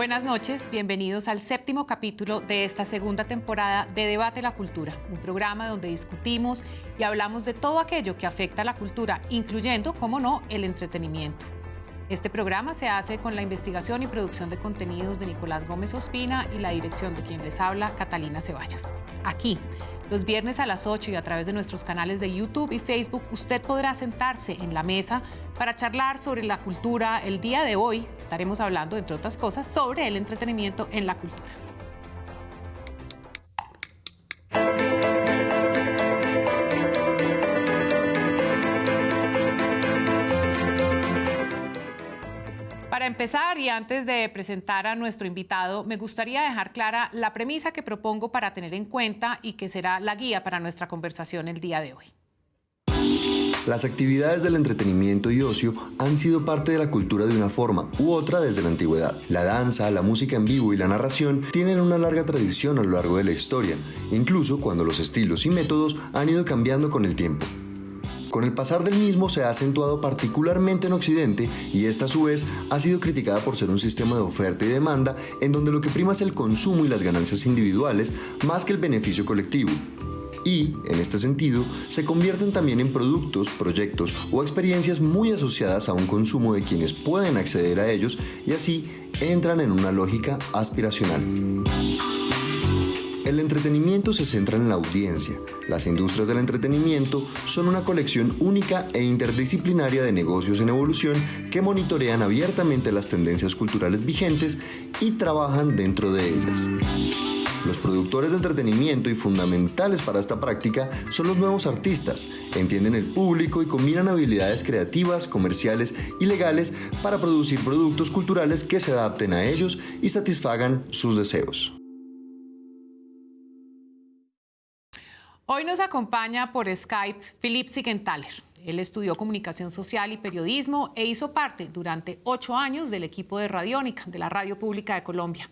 Buenas noches, bienvenidos al 7º capítulo de esta segunda temporada de Debate la Cultura, un programa donde discutimos y hablamos de todo aquello que afecta a la cultura, incluyendo, como no, el entretenimiento. Este programa se hace con la investigación y producción de contenidos de Nicolás Gómez Ospina y la dirección de quien les habla, Catalina Ceballos. Aquí, los viernes a las 8 y a través de nuestros canales de YouTube y Facebook, usted podrá sentarse en la mesa para charlar sobre la cultura. El día de hoy estaremos hablando, entre otras cosas, sobre el entretenimiento en la cultura. Para empezar, y antes de presentar a nuestro invitado, me gustaría dejar clara la premisa que propongo para tener en cuenta y que será la guía para nuestra conversación el día de hoy. Las actividades del entretenimiento y ocio han sido parte de la cultura de una forma u otra desde la antigüedad. La danza, la música en vivo y la narración tienen una larga tradición a lo largo de la historia, incluso cuando los estilos y métodos han ido cambiando con el tiempo. Con el pasar del mismo se ha acentuado particularmente en Occidente y esta a su vez ha sido criticada por ser un sistema de oferta y demanda en donde lo que prima es el consumo y las ganancias individuales más que el beneficio colectivo. Y, en este sentido, se convierten también en productos, proyectos o experiencias muy asociadas a un consumo de quienes pueden acceder a ellos y así entran en una lógica aspiracional. El entretenimiento se centra en la audiencia. Las industrias del entretenimiento son una colección única e interdisciplinaria de negocios en evolución que monitorean abiertamente las tendencias culturales vigentes y trabajan dentro de ellas. Los productores de entretenimiento y fundamentales para esta práctica son los nuevos artistas. Entienden el público y combinan habilidades creativas, comerciales y legales para producir productos culturales que se adapten a ellos y satisfagan sus deseos. Hoy nos acompaña por Skype Philippe Siegenthaler. Él estudió comunicación social y periodismo e hizo parte durante 8 años del equipo de Radiónica, de la Radio Pública de Colombia,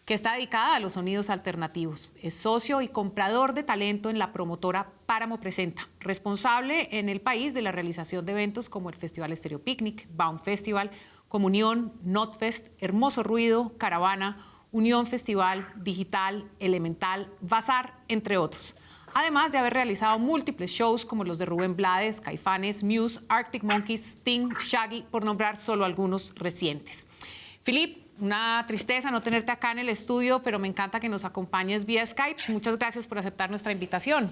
que está dedicada a los sonidos alternativos. Es socio y comprador de talento en la promotora Páramo Presenta, responsable en el país de la realización de eventos como el Festival Estéreo Picnic, Baum Festival, Comunión, Notfest, Hermoso Ruido, Caravana, Unión Festival, Digital, Elemental, Bazar, entre otros. Además de haber realizado múltiples shows como los de Rubén Blades, Caifanes, Muse, Arctic Monkeys, Sting, Shaggy, por nombrar solo algunos recientes. Philippe, una tristeza no tenerte acá en el estudio, pero me encanta que nos acompañes vía Skype. Muchas gracias por aceptar nuestra invitación.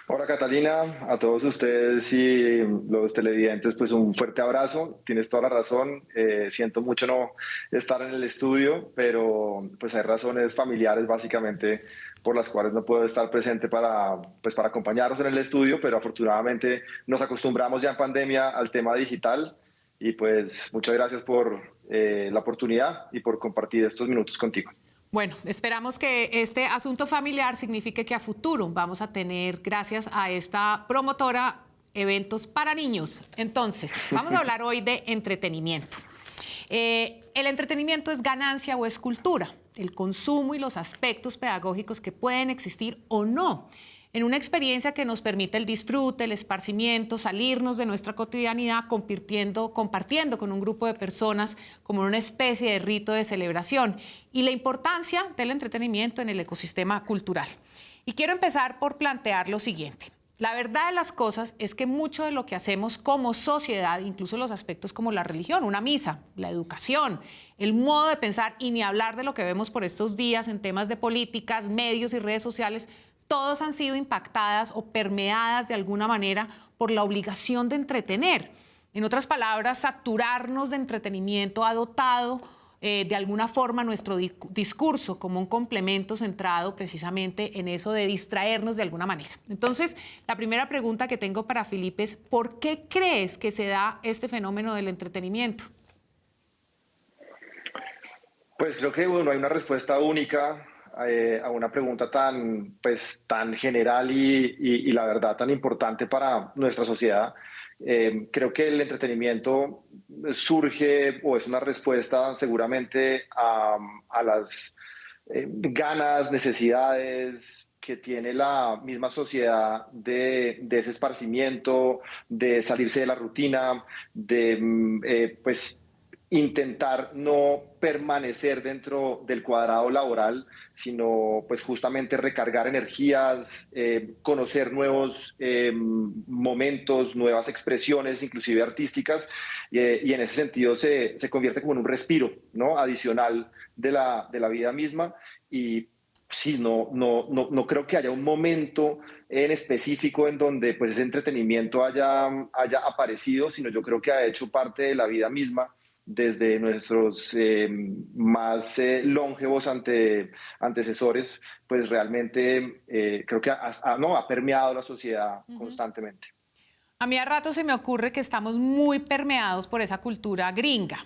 Hola Catalina, a todos ustedes y los televidentes, pues un fuerte abrazo. Tienes toda la razón, siento mucho no estar en el estudio, pero pues hay razones familiares básicamente por las cuales no puedo estar presente para acompañarnos en el estudio, pero afortunadamente nos acostumbramos ya en pandemia al tema digital y pues muchas gracias por la oportunidad y por compartir estos minutos contigo. Bueno, esperamos que este asunto familiar signifique que a futuro vamos a tener, gracias a esta promotora, eventos para niños. Entonces, vamos a hablar hoy de entretenimiento. ¿El entretenimiento es ganancia o es cultura? El consumo y los aspectos pedagógicos que pueden existir o no en una experiencia que nos permite el disfrute, el esparcimiento, salirnos de nuestra cotidianidad, compartiendo con un grupo de personas como una especie de rito de celebración, y la importancia del entretenimiento en el ecosistema cultural. Y quiero empezar por plantear lo siguiente. La verdad de las cosas es que mucho de lo que hacemos como sociedad, incluso los aspectos como la religión, una misa, la educación, el modo de pensar, y ni hablar de lo que vemos por estos días en temas de políticas, medios y redes sociales, todos han sido impactadas o permeadas de alguna manera por la obligación de entretener. En otras palabras, saturarnos de entretenimiento ha dotado de alguna forma nuestro discurso como un complemento centrado precisamente en eso de distraernos de alguna manera. Entonces, la primera pregunta que tengo para Philippe es, ¿por qué crees que se da este fenómeno del entretenimiento? Pues creo que no hay una respuesta única a una pregunta tan general y la verdad tan importante para nuestra sociedad. Creo que el entretenimiento surge o es una respuesta seguramente a las ganas, necesidades que tiene la misma sociedad de ese esparcimiento, de salirse de la rutina, de intentar no permanecer dentro del cuadrado laboral, sino pues justamente recargar energías, conocer nuevos momentos, nuevas expresiones, inclusive artísticas, y en ese sentido se convierte como en un respiro, ¿no? Adicional de la vida misma. Y sí, no creo que haya un momento en específico en donde pues ese entretenimiento haya aparecido, sino yo creo que ha hecho parte de la vida misma desde nuestros más longevos antecesores, pues realmente creo que ha permeado la sociedad constantemente. A mí a rato se me ocurre que estamos muy permeados por esa cultura gringa,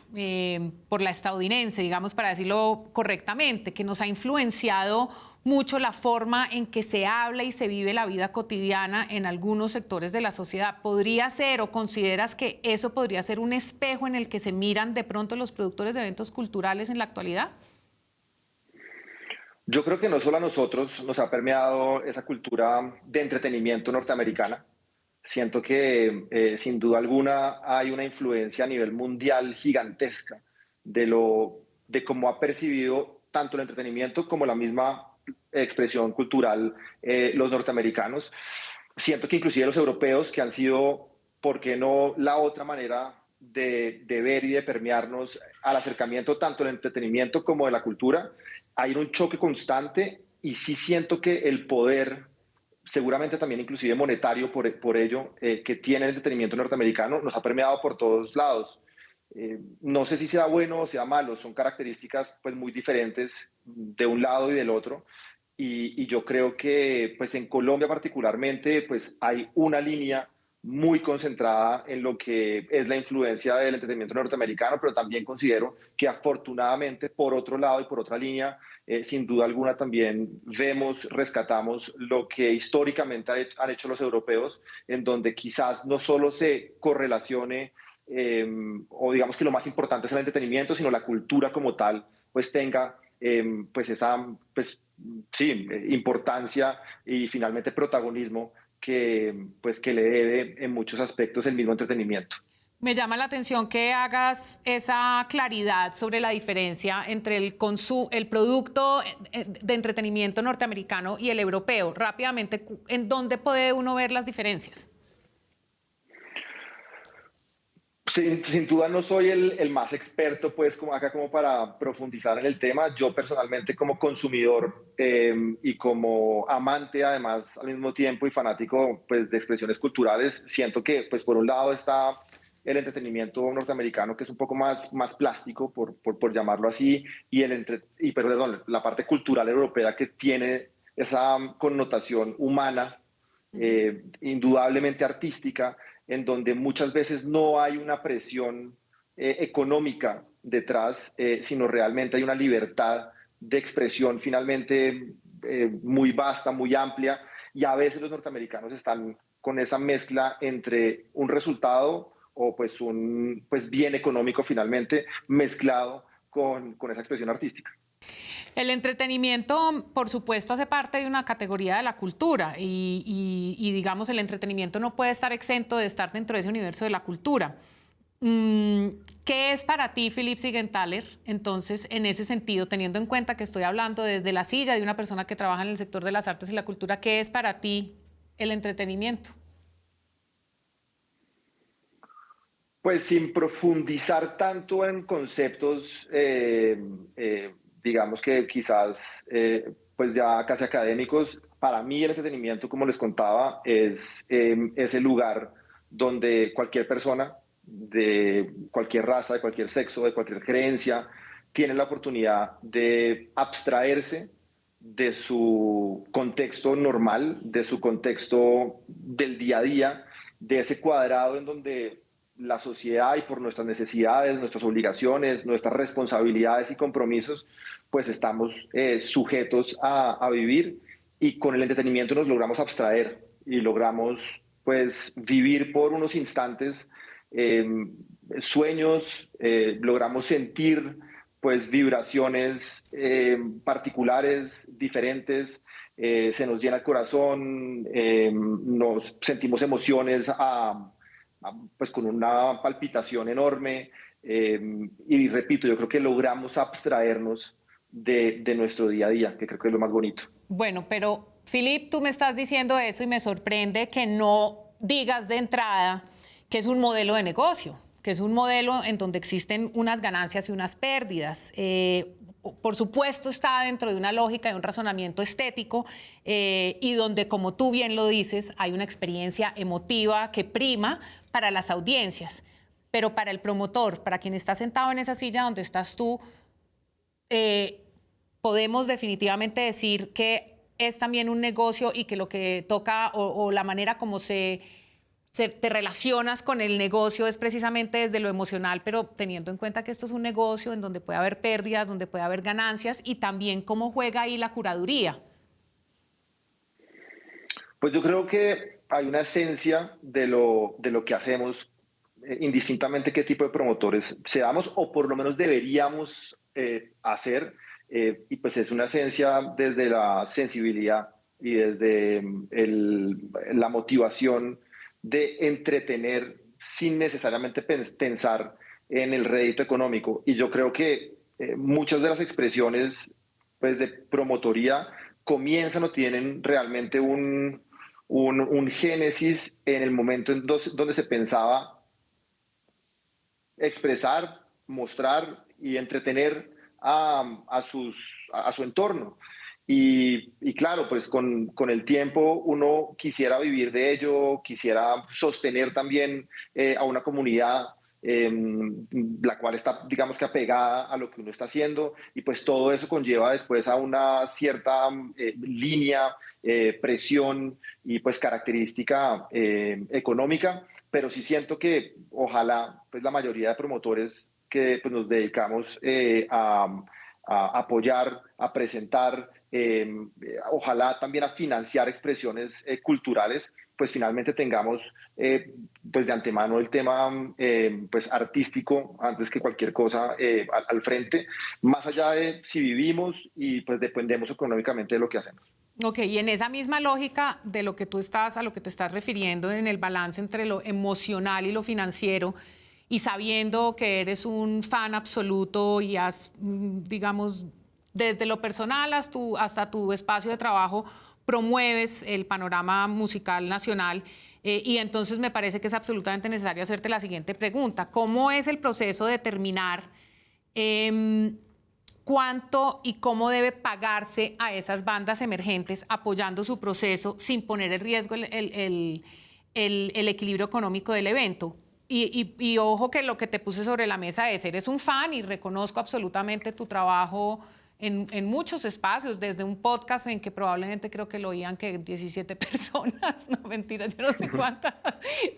por la estadounidense, digamos, para decirlo correctamente, que nos ha influenciado mucho la forma en que se habla y se vive la vida cotidiana en algunos sectores de la sociedad. ¿Podría ser o consideras que eso podría ser un espejo en el que se miran de pronto los productores de eventos culturales en la actualidad? Yo creo que no solo a nosotros nos ha permeado esa cultura de entretenimiento norteamericana. Siento que sin duda alguna hay una influencia a nivel mundial gigantesca de cómo ha percibido tanto el entretenimiento como la misma expresión cultural los norteamericanos. Siento que inclusive los europeos, que han sido, ¿por qué no?, la otra manera de ver y de permearnos al acercamiento tanto del entretenimiento como de la cultura, hay un choque constante y sí siento que el poder, seguramente también inclusive monetario por ello, que tiene el entretenimiento norteamericano, nos ha permeado por todos lados. No sé si sea bueno o sea malo, son características pues muy diferentes de un lado y del otro. Y yo creo que pues en Colombia particularmente pues hay una línea muy concentrada en lo que es la influencia del entretenimiento norteamericano, pero también considero que afortunadamente por otro lado y por otra línea, sin duda alguna también vemos, rescatamos lo que históricamente han hecho los europeos, en donde quizás no solo se correlacione o digamos que lo más importante es el entretenimiento, sino la cultura como tal, pues tenga pues esa pues, sí, importancia y finalmente protagonismo que le debe en muchos aspectos el mismo entretenimiento. Me llama la atención que hagas esa claridad sobre la diferencia entre el producto de entretenimiento norteamericano y el europeo. Rápidamente, ¿en dónde puede uno ver las diferencias? Sin duda no soy el más experto, pues, como acá como para profundizar en el tema. Yo personalmente como consumidor y como amante, además, al mismo tiempo y fanático, pues, de expresiones culturales, siento que, pues, por un lado está el entretenimiento norteamericano, que es un poco más plástico, por llamarlo así, perdón, la parte cultural europea que tiene esa connotación humana, indudablemente artística, en donde muchas veces no hay una presión económica detrás, sino realmente hay una libertad de expresión finalmente muy vasta, muy amplia, y a veces los norteamericanos están con esa mezcla entre un resultado o pues un pues bien económico finalmente mezclado con esa expresión artística. El entretenimiento, por supuesto, hace parte de una categoría de la cultura digamos, el entretenimiento no puede estar exento de estar dentro de ese universo de la cultura. ¿Qué es para ti, Philipp Siegenthaler, entonces, en ese sentido, teniendo en cuenta que estoy hablando desde la silla de una persona que trabaja en el sector de las artes y la cultura, qué es para ti el entretenimiento? Pues sin profundizar tanto en conceptos, digamos que quizás pues ya casi académicos, para mí el entretenimiento, como les contaba, es ese lugar donde cualquier persona de cualquier raza, de cualquier sexo, de cualquier creencia, tiene la oportunidad de abstraerse de su contexto normal, de su contexto del día a día, de ese cuadrado en donde la sociedad y por nuestras necesidades, nuestras obligaciones, nuestras responsabilidades y compromisos, pues estamos sujetos a vivir, y con el entretenimiento nos logramos abstraer y logramos pues vivir por unos instantes eh, sueños, logramos sentir pues vibraciones particulares, diferentes, se nos llena el corazón, nos sentimos emociones pues con una palpitación enorme, Y repito, yo creo que logramos abstraernos de nuestro día a día, que creo que es lo más bonito. Bueno, pero Philip, tú me estás diciendo eso y me sorprende que no digas de entrada que es un modelo de negocio, que es un modelo en donde existen unas ganancias y unas pérdidas. Por supuesto está dentro de una lógica de un razonamiento estético y donde, como tú bien lo dices, hay una experiencia emotiva que prima para las audiencias. Pero para el promotor, para quien está sentado en esa silla donde estás tú, podemos definitivamente decir que es también un negocio y que lo que toca o la manera como te relacionas con el negocio es precisamente desde lo emocional, pero teniendo en cuenta que esto es un negocio en donde puede haber pérdidas, donde puede haber ganancias y también cómo juega ahí la curaduría. Pues yo creo que hay una esencia de lo que hacemos, indistintamente qué tipo de promotores seamos o por lo menos deberíamos hacer. Y pues es una esencia desde la sensibilidad y desde la motivación de entretener sin necesariamente pensar en el rédito económico. Y yo creo que muchas de las expresiones pues, de promotoría comienzan o tienen realmente un génesis en el momento donde se pensaba expresar, mostrar y entretener a su entorno. Y claro, pues con el tiempo uno quisiera vivir de ello, quisiera sostener también a una comunidad la cual está, digamos que apegada a lo que uno está haciendo, y pues todo eso conlleva después a una cierta línea, presión y pues característica económica, pero sí siento que ojalá pues la mayoría de promotores que pues, nos dedicamos a apoyar, a presentar, ojalá también a financiar expresiones culturales, pues finalmente tengamos pues de antemano el tema pues artístico antes que cualquier cosa al frente, más allá de si vivimos y pues dependemos económicamente de lo que hacemos. Ok, y en esa misma lógica de lo que tú estás, a lo que te estás refiriendo en el balance entre lo emocional y lo financiero, y sabiendo que eres un fan absoluto y has, digamos, desde lo personal hasta tu espacio de trabajo, promueves el panorama musical nacional, y entonces me parece que es absolutamente necesario hacerte la siguiente pregunta. ¿Cómo es el proceso de determinar cuánto y cómo debe pagarse a esas bandas emergentes apoyando su proceso sin poner en riesgo el equilibrio económico del evento? Y ojo que lo que te puse sobre la mesa es, eres un fan y reconozco absolutamente tu trabajo en muchos espacios, desde un podcast en que probablemente creo que lo oían que 17 personas, no mentiras, yo no sé cuántas,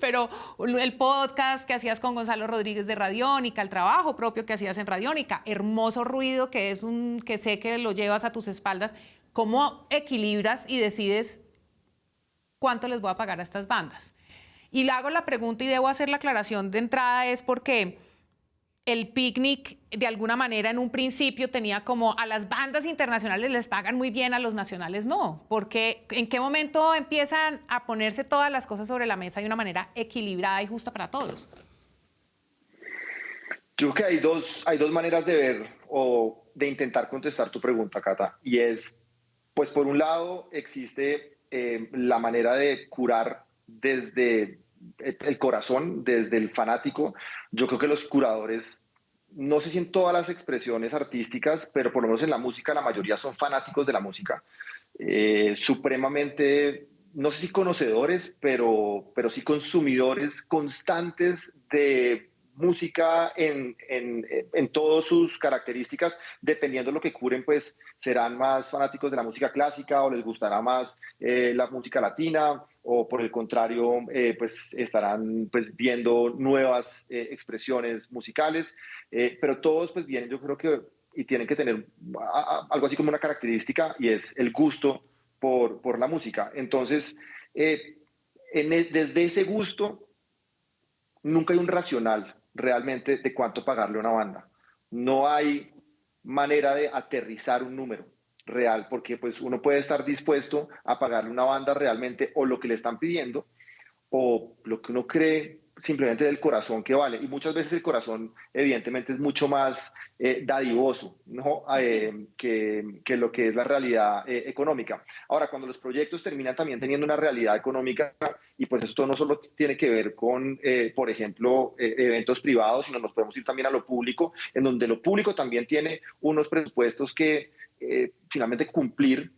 pero el podcast que hacías con Gonzalo Rodríguez de Radiónica, el trabajo propio que hacías en Radiónica, Hermoso Ruido, que sé que lo llevas a tus espaldas. ¿Cómo equilibras y decides cuánto les voy a pagar a estas bandas? Y le hago la pregunta y debo hacer la aclaración de entrada, es porque el Picnic, de alguna manera, en un principio tenía como a las bandas internacionales les pagan muy bien, a los nacionales no. Porque ¿en qué momento empiezan a ponerse todas las cosas sobre la mesa de una manera equilibrada y justa para todos? Yo creo que hay dos maneras de ver o de intentar contestar tu pregunta, Cata, y es, pues por un lado existe la manera de curar desde el corazón, desde el fanático. Yo creo que los curadores, no sé si en todas las expresiones artísticas, pero por lo menos en la música, la mayoría son fanáticos de la música. Supremamente, no sé si conocedores, pero sí consumidores constantes de música en todas sus características. Dependiendo de lo que curen, pues serán más fanáticos de la música clásica o les gustará más la música latina, o por el contrario, pues estarán pues viendo nuevas expresiones musicales, pero todos pues vienen, yo creo que, y tienen que tener algo así como una característica, y es el gusto por la música. Entonces, desde ese gusto, nunca hay un racional realmente de cuánto pagarle a una banda. No hay manera de aterrizar un número real, porque pues uno puede estar dispuesto a pagarle a una banda realmente o lo que le están pidiendo o lo que uno cree simplemente del corazón que vale. Y muchas veces el corazón, evidentemente, es mucho más dadivoso, ¿no? Que lo que es la realidad económica. Ahora, cuando los proyectos terminan también teniendo una realidad económica, y pues esto no solo tiene que ver con, por ejemplo, eventos privados, sino nos podemos ir también a lo público, en donde lo público también tiene unos presupuestos que finalmente cumplir.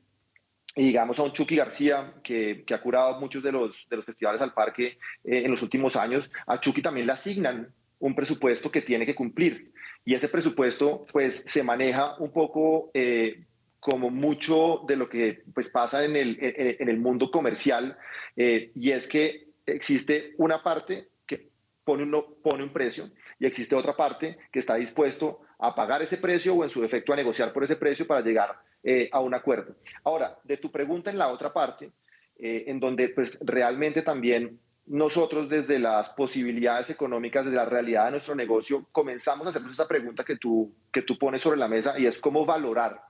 Y digamos a un Chucky García, que ha curado muchos de los festivales al parque en los últimos años, a Chucky también le asignan un presupuesto que tiene que cumplir. Y ese presupuesto pues se maneja un poco como mucho de lo que pues pasa en el mundo comercial, y es que existe una parte que pone un precio y existe otra parte que está dispuesto a pagar ese precio o en su defecto a negociar por ese precio para llegar a un acuerdo. Ahora, de tu pregunta en la otra parte, en donde pues realmente también nosotros desde las posibilidades económicas, desde la realidad de nuestro negocio, comenzamos a hacernos esa pregunta que tú pones sobre la mesa, y es cómo valorar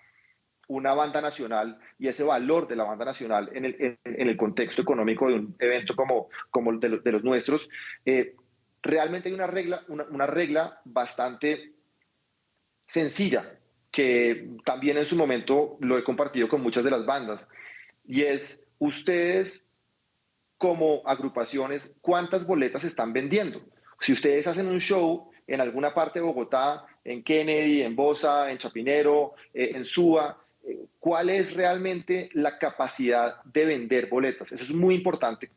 una banda nacional y ese valor de la banda nacional en el contexto económico de un evento como de los nuestros. Realmente hay una regla bastante sencilla, que también en su momento lo he compartido con muchas de las bandas, y es: ustedes como agrupaciones, ¿cuántas boletas están vendiendo? Si ustedes hacen un show en alguna parte de Bogotá, en Kennedy, en Bosa, en Chapinero, en Suba, ¿cuál es realmente la capacidad de vender boletas? Eso es muy importante,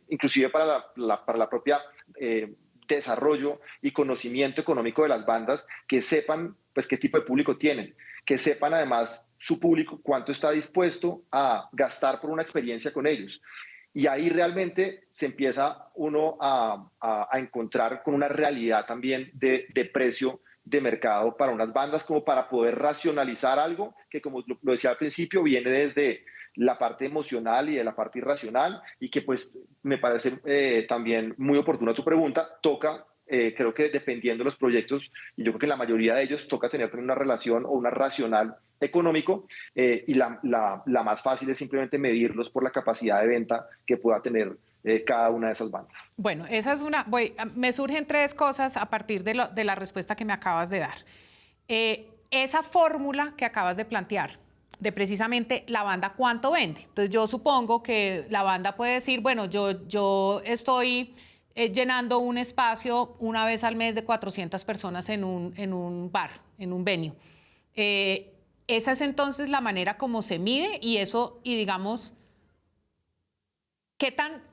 inclusive para la propia desarrollo y conocimiento económico de las bandas, que sepan pues qué tipo de público tienen, que sepan además su público cuánto está dispuesto a gastar por una experiencia con ellos. Y ahí realmente se empieza uno a encontrar con una realidad también de precio de mercado para unas bandas, como para poder racionalizar algo que, como lo decía al principio, viene desde la parte emocional y de la parte irracional, y que pues me parece también muy oportuna tu pregunta. Toca, creo que dependiendo de los proyectos, y yo creo que en la mayoría de ellos toca tener una relación o una racional económico, y la más fácil es simplemente medirlos por la capacidad de venta que pueda tener cada una de esas bandas. Bueno, esa es una. Me surgen tres cosas a partir de la respuesta que me acabas de dar. Esa fórmula que acabas de plantear, de precisamente la banda cuánto vende. Entonces yo supongo que la banda puede decir, bueno, yo estoy llenando un espacio una vez al mes de 400 personas en un bar, en un venue. Esa es entonces la manera como se mide, y eso, y digamos, ¿qué tan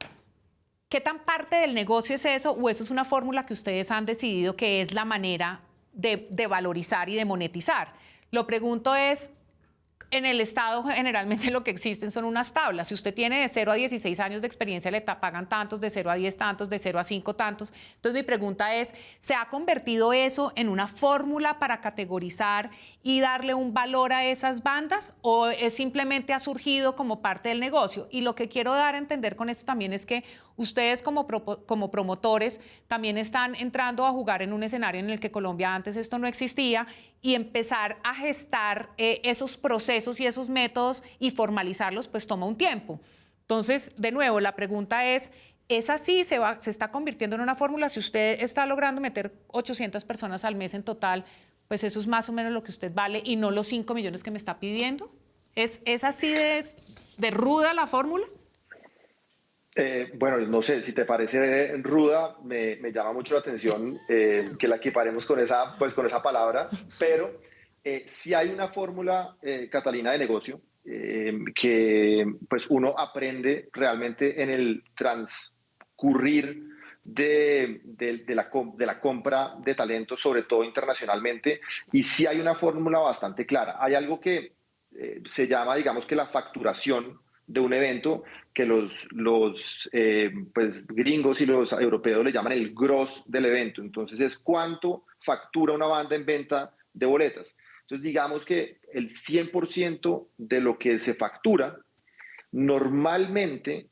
parte del negocio es eso, o eso es una fórmula que ustedes han decidido que es la manera de valorizar y de monetizar? Lo pregunto es, en el Estado generalmente lo que existen son unas tablas. Si usted tiene de 0 a 16 años de experiencia, le pagan tantos, de 0 a 10 tantos, de 0 a 5 tantos. Entonces mi pregunta es, ¿se ha convertido eso en una fórmula para categorizar y darle un valor a esas bandas, o es simplemente ha surgido como parte del negocio? Y lo que quiero dar a entender con esto también es que ustedes como promotores también están entrando a jugar en un escenario en el que Colombia antes esto no existía, y empezar a gestar esos procesos y esos métodos y formalizarlos pues toma un tiempo. Entonces, de nuevo, la pregunta es así? ¿Se está convirtiendo en una fórmula? Si usted está logrando meter 800 personas al mes en total, pues eso es más o menos lo que usted vale, y no los 5 millones que me está pidiendo. ¿Es así de ruda la fórmula? Bueno, no sé, si te parece ruda, me llama mucho la atención que la equiparemos con esa palabra, pero sí hay una fórmula, Catalina, de negocio, que pues uno aprende realmente en el transcurrir de la compra de talento, sobre todo internacionalmente, y sí hay una fórmula bastante clara. Hay algo que se llama, digamos, que la facturación de un evento, que los pues, gringos y los europeos le llaman el gross del evento. Entonces es cuánto factura una banda en venta de boletas. Entonces digamos que el 100% de lo que se factura, normalmente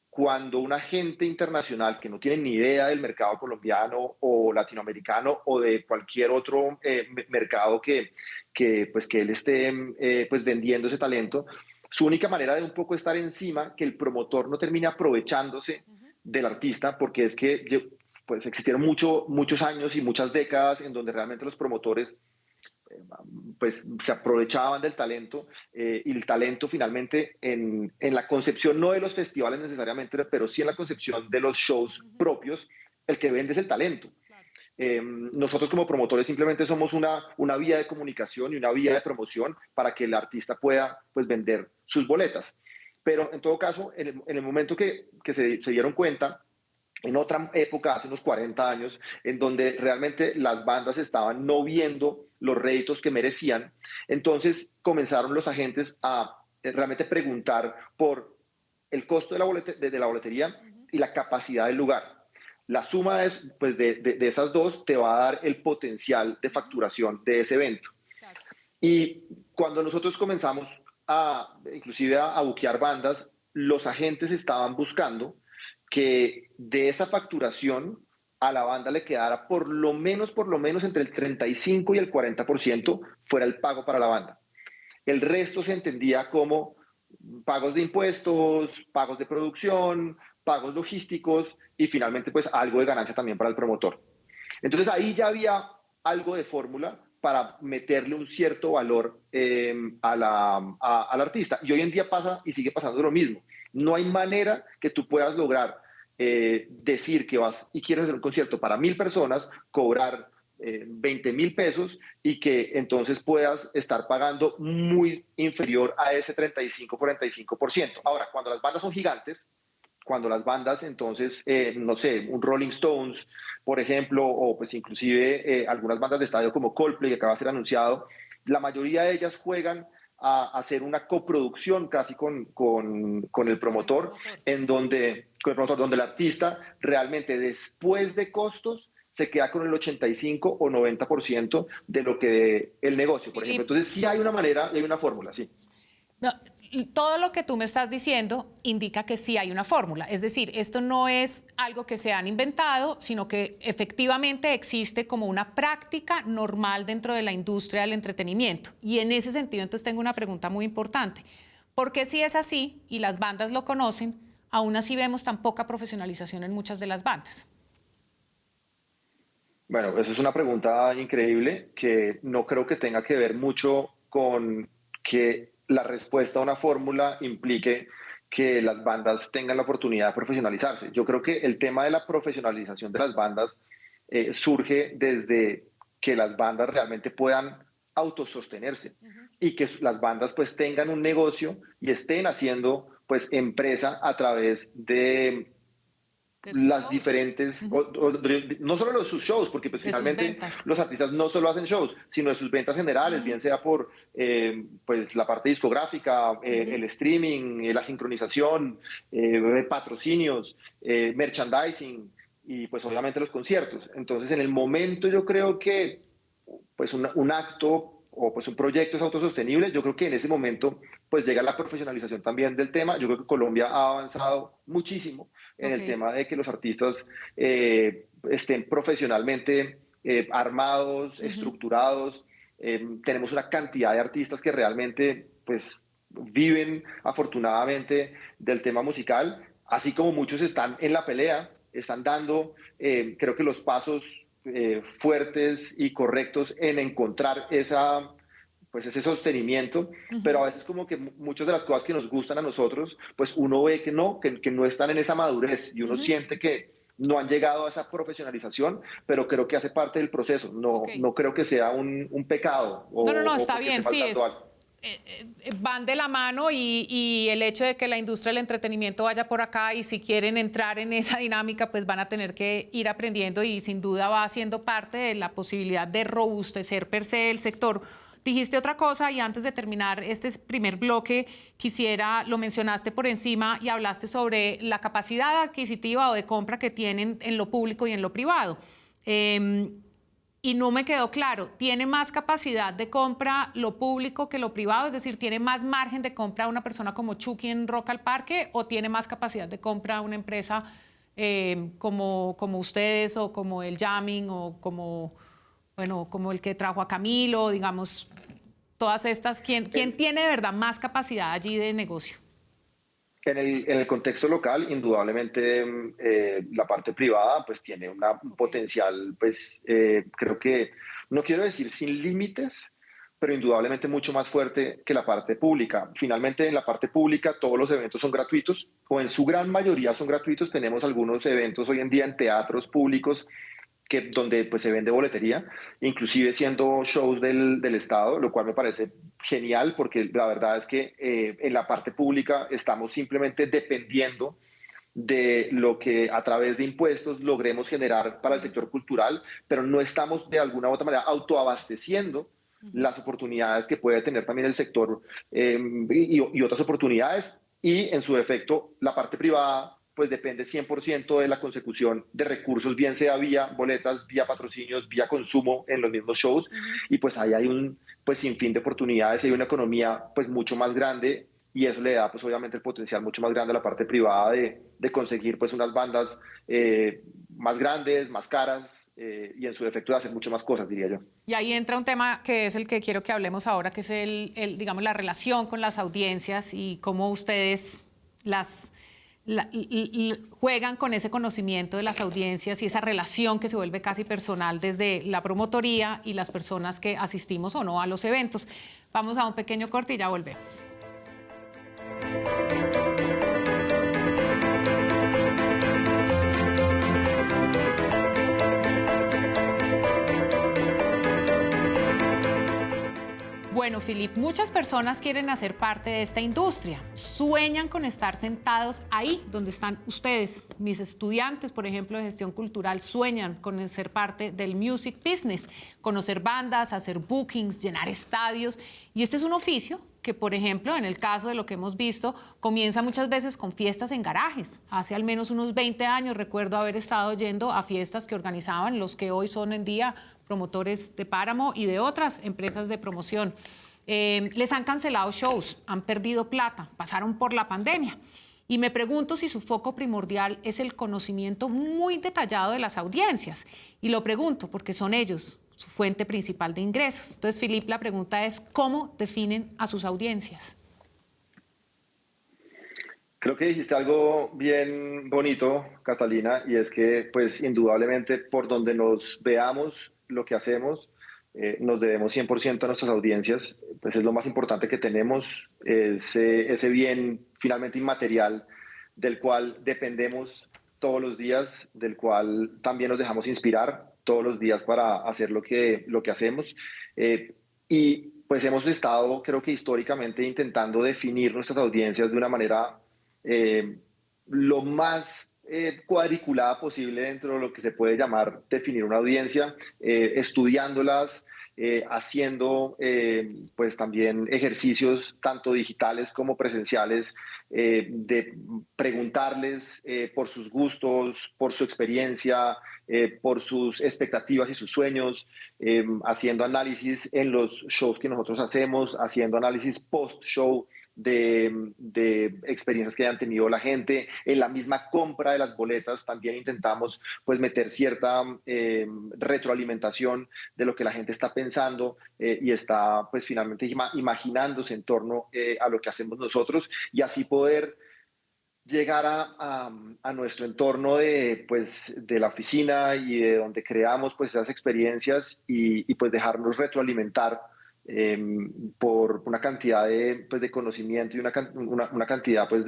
cuando un agente internacional que no tiene ni idea del mercado colombiano o latinoamericano o de cualquier otro mercado que él esté pues vendiendo ese talento, su única manera de un poco estar encima, que el promotor no termine aprovechándose del artista, porque es que pues existieron muchos años y muchas décadas en donde realmente los promotores pues se aprovechaban del talento y el talento finalmente en la concepción no de los festivales necesariamente, pero sí en la concepción de los shows propios, el que vende es el talento. Nosotros como promotores simplemente somos una vía de comunicación y una vía de promoción para que el artista pueda pues vender sus boletas. Pero en todo caso, en el momento que se dieron cuenta, en otra época, hace unos 40 años, en donde realmente las bandas estaban no viendo los réditos que merecían, entonces comenzaron los agentes a realmente preguntar por el costo de la boletería y la capacidad del lugar. La suma pues, de esas dos te va a dar el potencial de facturación de ese evento. Y cuando nosotros comenzamos inclusive a buquear bandas, los agentes estaban buscando que de esa facturación a la banda le quedara por lo menos entre el 35 y el 40% fuera el pago para la banda. El resto se entendía como pagos de impuestos, pagos de producción, pagos logísticos y finalmente pues algo de ganancia también para el promotor. Entonces ahí ya había algo de fórmula para meterle un cierto valor al artista. Y hoy en día pasa y sigue pasando lo mismo. No hay manera que tú puedas lograr decir que vas y quieres hacer un concierto para 1.000 personas, cobrar 20.000 pesos y que entonces puedas estar pagando muy inferior a ese 35-45%. Ahora, cuando las bandas son gigantes, cuando las bandas entonces, no sé, un Rolling Stones, por ejemplo, o pues inclusive algunas bandas de estadio como Coldplay, que acaba de ser anunciado, la mayoría de ellas juegan a hacer una coproducción casi con el promotor, donde el artista realmente después de costos se queda con el 85 o 90% de lo que el negocio, por ejemplo. Entonces sí hay una manera y hay una fórmula, sí. No, todo lo que tú me estás diciendo indica que sí hay una fórmula. Es decir, esto no es algo que se han inventado, sino que efectivamente existe como una práctica normal dentro de la industria del entretenimiento. Y en ese sentido, entonces tengo una pregunta muy importante. ¿Por qué si es así y las bandas lo conocen, aún así vemos tan poca profesionalización en muchas de las bandas? Bueno, esa es una pregunta increíble que no creo que tenga que ver mucho con que la respuesta a una fórmula implique que las bandas tengan la oportunidad de profesionalizarse. Yo creo que el tema de la profesionalización de las bandas surge desde que las bandas realmente puedan autosostenerse y que las bandas pues tengan un negocio y estén haciendo pues empresa a través de las shows. Diferentes, no solo sus shows, porque pues finalmente los artistas no solo hacen shows, sino de sus ventas generales, bien sea por pues la parte discográfica, el streaming, la sincronización, patrocinios, merchandising y pues obviamente los conciertos. Entonces en el momento yo creo que pues un acto o pues un proyecto es autosostenible, yo creo que en ese momento pues llega la profesionalización también del tema. Yo creo que Colombia ha avanzado muchísimo en el tema de que los artistas estén profesionalmente armados, estructurados. Tenemos una cantidad de artistas que realmente pues viven afortunadamente del tema musical, así como muchos están en la pelea, están dando creo que los pasos fuertes y correctos en encontrar ese sostenimiento, pero a veces como que muchas de las cosas que nos gustan a nosotros, pues uno ve que no están en esa madurez y uno siente que no han llegado a esa profesionalización, pero creo que hace parte del proceso, no creo que sea un pecado. No, está bien, sí, van de la mano y el hecho de que la industria del entretenimiento vaya por acá y si quieren entrar en esa dinámica, pues van a tener que ir aprendiendo y sin duda va siendo parte de la posibilidad de robustecer per se el sector. Dijiste otra cosa y antes de terminar este primer bloque lo mencionaste por encima y hablaste sobre la capacidad adquisitiva o de compra que tienen en lo público y en lo privado. Y no me quedó claro, ¿tiene más capacidad de compra lo público que lo privado? Es decir, ¿tiene más margen de compra una persona como Chucky en Rock al Parque o tiene más capacidad de compra una empresa como ustedes o como el Jamming o como el que trajo a Camilo, digamos, todas estas? ¿Quién tiene de verdad más capacidad allí de negocio? En el contexto local, indudablemente la parte privada pues tiene un potencial, pues creo que, no quiero decir sin límites, pero indudablemente mucho más fuerte que la parte pública. Finalmente, en la parte pública todos los eventos son gratuitos, o en su gran mayoría son gratuitos. Tenemos algunos eventos hoy en día en teatros públicos donde pues se vende boletería, inclusive siendo shows del Estado, lo cual me parece genial, porque la verdad es que en la parte pública estamos simplemente dependiendo de lo que a través de impuestos logremos generar para el sector cultural, pero no estamos de alguna u otra manera autoabasteciendo las oportunidades que puede tener también el sector y otras oportunidades, y en su efecto la parte privada pues depende 100% de la consecución de recursos, bien sea vía boletas, vía patrocinios, vía consumo en los mismos shows, y pues ahí hay un pues sinfín de oportunidades, hay una economía pues mucho más grande, y eso le da pues obviamente el potencial mucho más grande a la parte privada de conseguir pues unas bandas más grandes, más caras, y en su efecto de hacer mucho más cosas, diría yo. Y ahí entra un tema que es el que quiero que hablemos ahora, que es digamos, la relación con las audiencias y cómo ustedes juegan con ese conocimiento de las audiencias y esa relación que se vuelve casi personal desde la promotoría y las personas que asistimos o no a los eventos. Vamos a un pequeño corte y ya volvemos. Bueno, Philippe, muchas personas quieren hacer parte de esta industria, sueñan con estar sentados ahí donde están ustedes. Mis estudiantes, por ejemplo, de gestión cultural, sueñan con ser parte del music business, conocer bandas, hacer bookings, llenar estadios. Y este es un oficio que, por ejemplo, en el caso de lo que hemos visto, comienza muchas veces con fiestas en garajes. Hace al menos unos 20 años recuerdo haber estado yendo a fiestas que organizaban los que hoy son en día promotores de Páramo y de otras empresas de promoción. Les han cancelado shows, han perdido plata, pasaron por la pandemia. Y me pregunto si su foco primordial es el conocimiento muy detallado de las audiencias. Y lo pregunto porque son ellos su fuente principal de ingresos. Entonces, Philippe, la pregunta es, ¿cómo definen a sus audiencias? Creo que dijiste algo bien bonito, Catalina, y es que, pues, indudablemente, por donde nos veamos lo que hacemos, nos debemos 100% a nuestras audiencias. Pues es lo más importante que tenemos, ese bien finalmente inmaterial del cual dependemos todos los días, del cual también nos dejamos inspirar todos los días para hacer lo que hacemos. Y pues hemos estado, creo que históricamente, intentando definir nuestras audiencias de una manera lo más cuadriculada posible dentro de lo que se puede llamar definir una audiencia, estudiándolas, haciendo pues también ejercicios tanto digitales como presenciales, de preguntarles por sus gustos, por su experiencia, por sus expectativas y sus sueños, haciendo análisis en los shows que nosotros hacemos, haciendo análisis post-show de experiencias que hayan tenido la gente. En la misma compra de las boletas también intentamos pues meter cierta retroalimentación de lo que la gente está pensando y está pues finalmente imaginándose en torno a lo que hacemos nosotros, y así poder llegar a nuestro entorno pues, de la oficina y de donde creamos pues, esas experiencias y pues dejarnos retroalimentar por una cantidad pues, de conocimiento y una cantidad pues,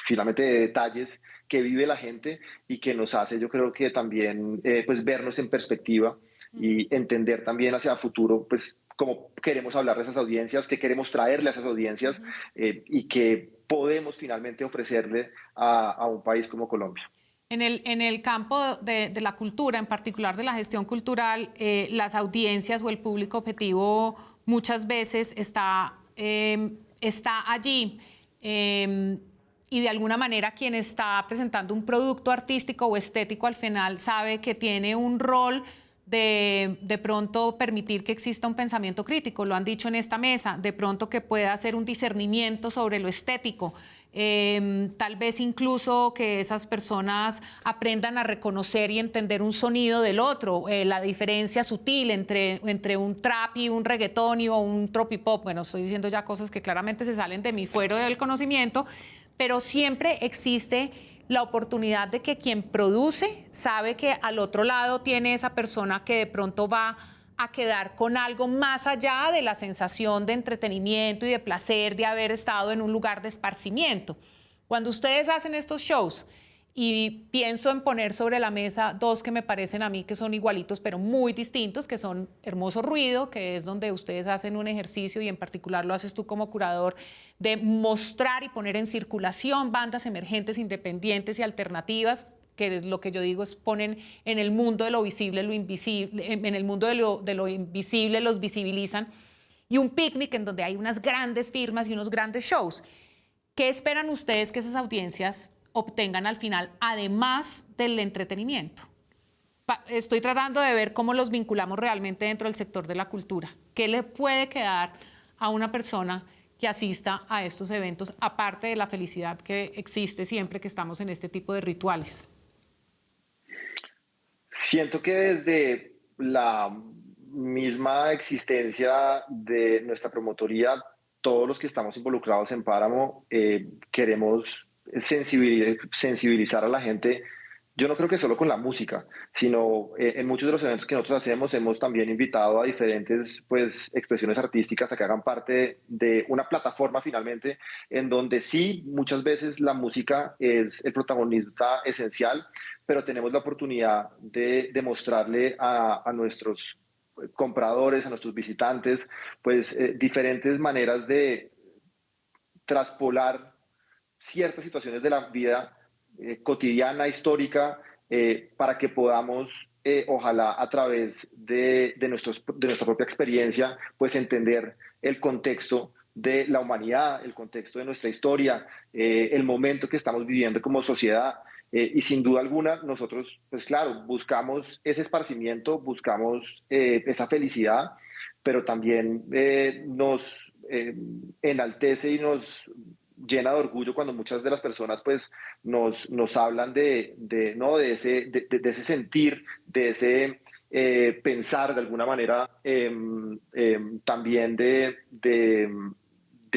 finalmente de detalles que vive la gente y que nos hace, yo creo que también pues, vernos en perspectiva y entender también hacia el futuro pues, cómo queremos hablar de esas audiencias, qué queremos traerle a esas audiencias y qué podemos finalmente ofrecerle a un país como Colombia. En el campo de la cultura, en particular de la gestión cultural, las audiencias o el público objetivo muchas veces está allí y de alguna manera quien está presentando un producto artístico o estético al final sabe que tiene un rol de pronto permitir que exista un pensamiento crítico, lo han dicho en esta mesa, de pronto que pueda hacer un discernimiento sobre lo estético. tal vez incluso que esas personas aprendan a reconocer y entender un sonido del otro, la diferencia sutil entre un trap y un reggaetón o un tropipop. Bueno, estoy diciendo ya cosas que claramente se salen de mi fuero del conocimiento, pero siempre existe la oportunidad de que quien produce sabe que al otro lado tiene esa persona que de pronto va a quedar con algo más allá de la sensación de entretenimiento y de placer de haber estado en un lugar de esparcimiento. Cuando ustedes hacen estos shows, y pienso en poner sobre la mesa dos que me parecen a mí que son igualitos, pero muy distintos, que son Hermoso Ruido, que es donde ustedes hacen un ejercicio, y en particular lo haces tú como curador, de mostrar y poner en circulación bandas emergentes, independientes y alternativas, que es lo que yo digo, es ponen en el mundo de lo visible lo invisible, en el mundo de lo invisible los visibilizan, y un picnic en donde hay unas grandes firmas y unos grandes shows. ¿Qué esperan ustedes que esas audiencias obtengan al final, además del entretenimiento? Estoy tratando de ver cómo los vinculamos realmente dentro del sector de la cultura. ¿Qué le puede quedar a una persona que asista a estos eventos, aparte de la felicidad que existe siempre que estamos en este tipo de rituales? Siento que desde la misma existencia de nuestra promotoría, todos los que estamos involucrados en Páramo queremos sensibilizar a la gente. Yo no creo que solo con la música, sino en muchos de los eventos que nosotros hacemos hemos también invitado a diferentes pues, expresiones artísticas a que hagan parte de una plataforma finalmente, en donde sí, muchas veces la música es el protagonista esencial, pero tenemos la oportunidad de demostrarle a nuestros compradores, a nuestros visitantes, pues diferentes maneras de traspolar ciertas situaciones de la vida cotidiana, histórica, para que podamos, ojalá a través de nuestra propia experiencia, pues entender el contexto de la humanidad, el contexto de nuestra historia, el momento que estamos viviendo como sociedad. Y sin duda alguna, nosotros, pues claro, buscamos ese esparcimiento, buscamos esa felicidad, pero también nos enaltece y nos llena de orgullo cuando muchas de las personas pues nos hablan ¿no? de ese sentir, de ese pensar de alguna manera, también de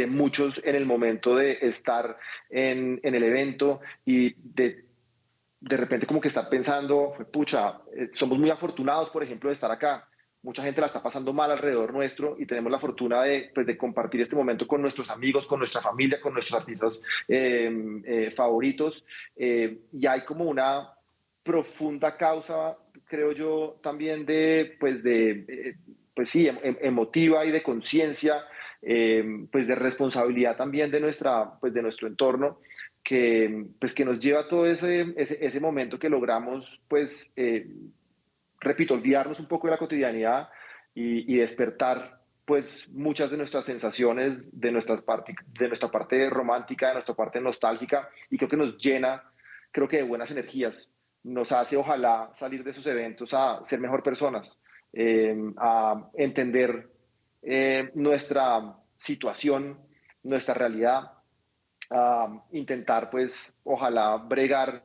muchos en el momento de estar en el evento y de repente como que estar pensando, pucha, somos muy afortunados, por ejemplo, de estar acá. Mucha gente la está pasando mal alrededor nuestro y tenemos la fortuna pues, de compartir este momento con nuestros amigos, con nuestra familia, con nuestros artistas favoritos. Y hay como una profunda causa, creo yo, también pues sí, emotiva y de conciencia, pues de responsabilidad también de nuestro entorno, pues que nos lleva a todo ese momento que logramos, pues, repito, olvidarnos un poco de la cotidianidad y despertar pues muchas de nuestras sensaciones, de nuestra parte romántica, de nuestra parte nostálgica, y creo que nos llena, creo que de buenas energías, nos hace ojalá salir de esos eventos a ser mejor personas, a entender nuestra situación, nuestra realidad, a intentar pues ojalá bregar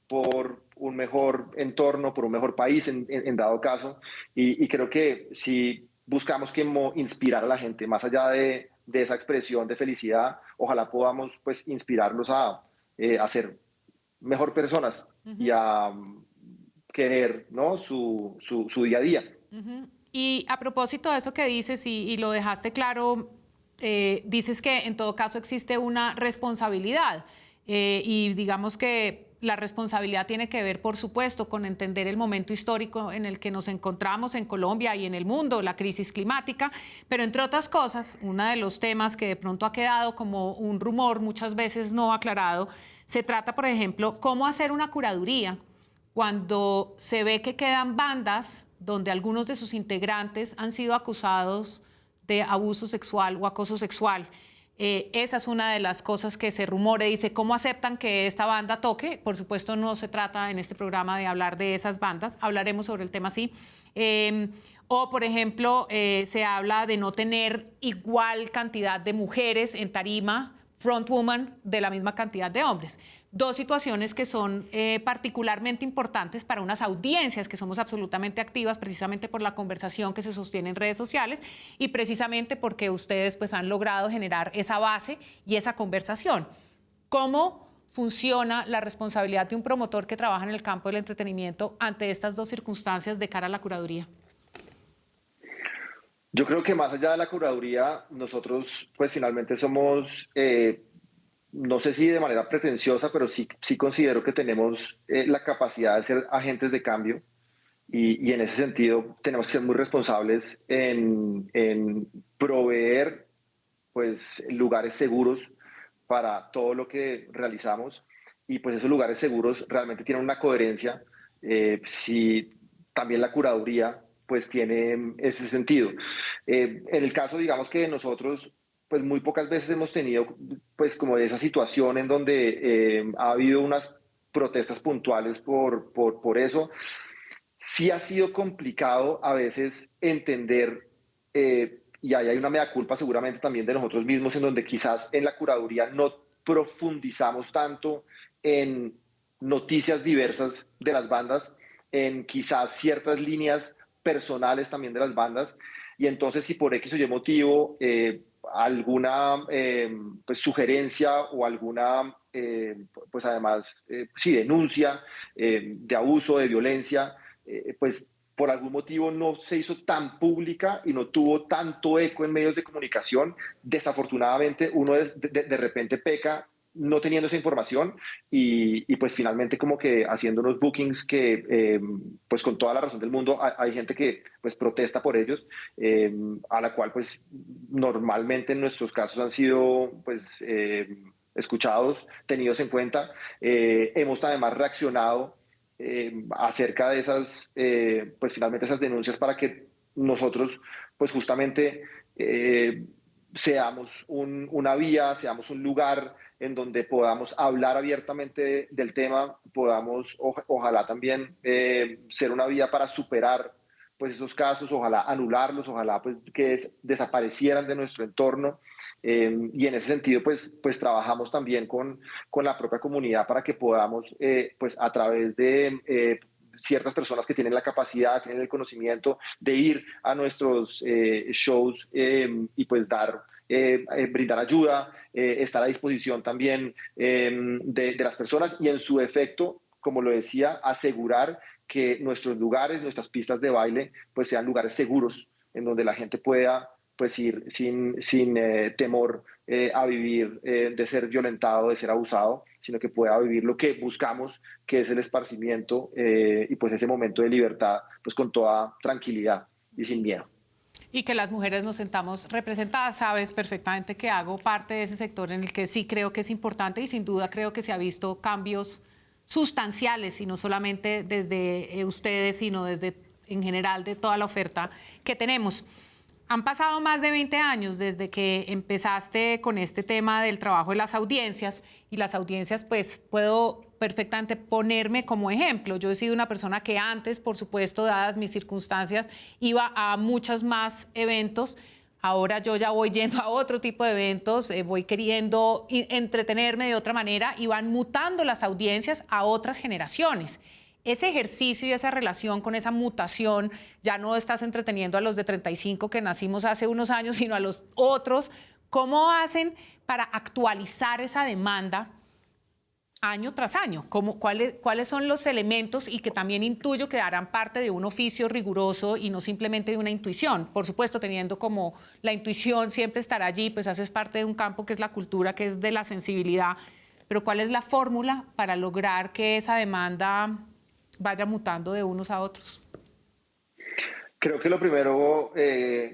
por un mejor entorno, por un mejor país en dado caso, y creo que si buscamos inspirar a la gente, más allá de esa expresión de felicidad, ojalá podamos pues inspirarlos a ser mejor personas y a querer, ¿no? su día a día. Y a propósito de eso que dices, y lo dejaste claro, dices que en todo caso existe una responsabilidad, y digamos que la responsabilidad tiene que ver, por supuesto, con entender el momento histórico en el que nos encontramos en Colombia y en el mundo, la crisis climática, pero entre otras cosas, uno de los temas que de pronto ha quedado como un rumor muchas veces no aclarado, se trata, por ejemplo, cómo hacer una curaduría cuando se ve que quedan bandas donde algunos de sus integrantes han sido acusados de abuso sexual o acoso sexual. Esa es una de las cosas que se rumora. Dice, ¿cómo aceptan que esta banda toque? Por supuesto, no se trata en este programa de hablar de esas bandas. Hablaremos sobre el tema, sí. O, por ejemplo, se habla de no tener igual cantidad de mujeres en tarima frontwoman de la misma cantidad de hombres. Dos situaciones que son particularmente importantes para unas audiencias que somos absolutamente activas, precisamente por la conversación que se sostiene en redes sociales y precisamente porque ustedes pues, han logrado generar esa base y esa conversación. ¿Cómo funciona la responsabilidad de un promotor que trabaja en el campo del entretenimiento ante estas dos circunstancias de cara a la curaduría? Yo creo que más allá de la curaduría, nosotros pues finalmente somos... no sé si de manera pretenciosa, pero sí considero que tenemos la capacidad de ser agentes de cambio y en ese sentido tenemos que ser muy responsables en proveer pues, lugares seguros para todo lo que realizamos y pues esos lugares seguros realmente tienen una coherencia si también la curaduría pues tiene ese sentido. En el caso, digamos que nosotros pues muy pocas veces hemos tenido pues como esa situación en donde ha habido unas protestas puntuales por eso. Sí ha sido complicado a veces entender, y ahí hay una mea culpa seguramente también de nosotros mismos, en donde quizás en la curaduría no profundizamos tanto en noticias diversas de las bandas, en quizás ciertas líneas personales también de las bandas, y entonces si por X o Y motivo alguna pues, sugerencia o alguna pues además sí, denuncia de abuso, de violencia, pues por algún motivo no se hizo tan pública y no tuvo tanto eco en medios de comunicación, desafortunadamente uno de repente peca no teniendo esa información y pues finalmente como que haciendo unos bookings que pues con toda la razón del mundo hay gente que pues protesta por ellos, a la cual pues normalmente en nuestros casos han sido pues escuchados, tenidos en cuenta. Hemos además reaccionado acerca de esas, pues finalmente esas denuncias para que nosotros, pues justamente seamos una vía, seamos un lugar en donde podamos hablar abiertamente del tema, podamos ojalá también ser una vía para superar pues esos casos, ojalá anularlos, ojalá pues que desaparecieran de nuestro entorno. Y en ese sentido, pues trabajamos también con la propia comunidad para que podamos, pues a través de ciertas personas que tienen la capacidad, tienen el conocimiento de ir a nuestros shows y pues brindar ayuda, estar a disposición también de las personas y en su efecto, como lo decía, asegurar que nuestros lugares, nuestras pistas de baile, pues sean lugares seguros en donde la gente pueda pues ir sin temor a vivir de ser violentado, de ser abusado, sino que pueda vivir lo que buscamos, que es el esparcimiento y pues ese momento de libertad, pues con toda tranquilidad y sin miedo. Y que las mujeres nos sentamos representadas. Sabes perfectamente que hago parte de ese sector en el que sí creo que es importante y sin duda creo que se ha visto cambios sustanciales y no solamente desde ustedes, sino desde en general de toda la oferta que tenemos. Han pasado más de 20 años desde que empezaste con este tema del trabajo de las audiencias y las audiencias, pues puedo perfectamente ponerme como ejemplo. Yo he sido una persona que antes, por supuesto, dadas mis circunstancias, iba a muchos más eventos. Ahora yo ya voy yendo a otro tipo de eventos, voy queriendo entretenerme de otra manera y van mutando las audiencias a otras generaciones. Ese ejercicio y esa relación con esa mutación, ya no estás entreteniendo a los de 35 que nacimos hace unos años, sino a los otros. ¿Cómo hacen para actualizar esa demanda año tras año? ¿Cuáles son los elementos y que también intuyo que darán parte de un oficio riguroso y no simplemente de una intuición? Por supuesto, teniendo como la intuición siempre estará allí, pues haces parte de un campo que es la cultura, que es de la sensibilidad. Pero ¿cuál es la fórmula para lograr que esa demanda vaya mutando de unos a otros? Creo que lo primero,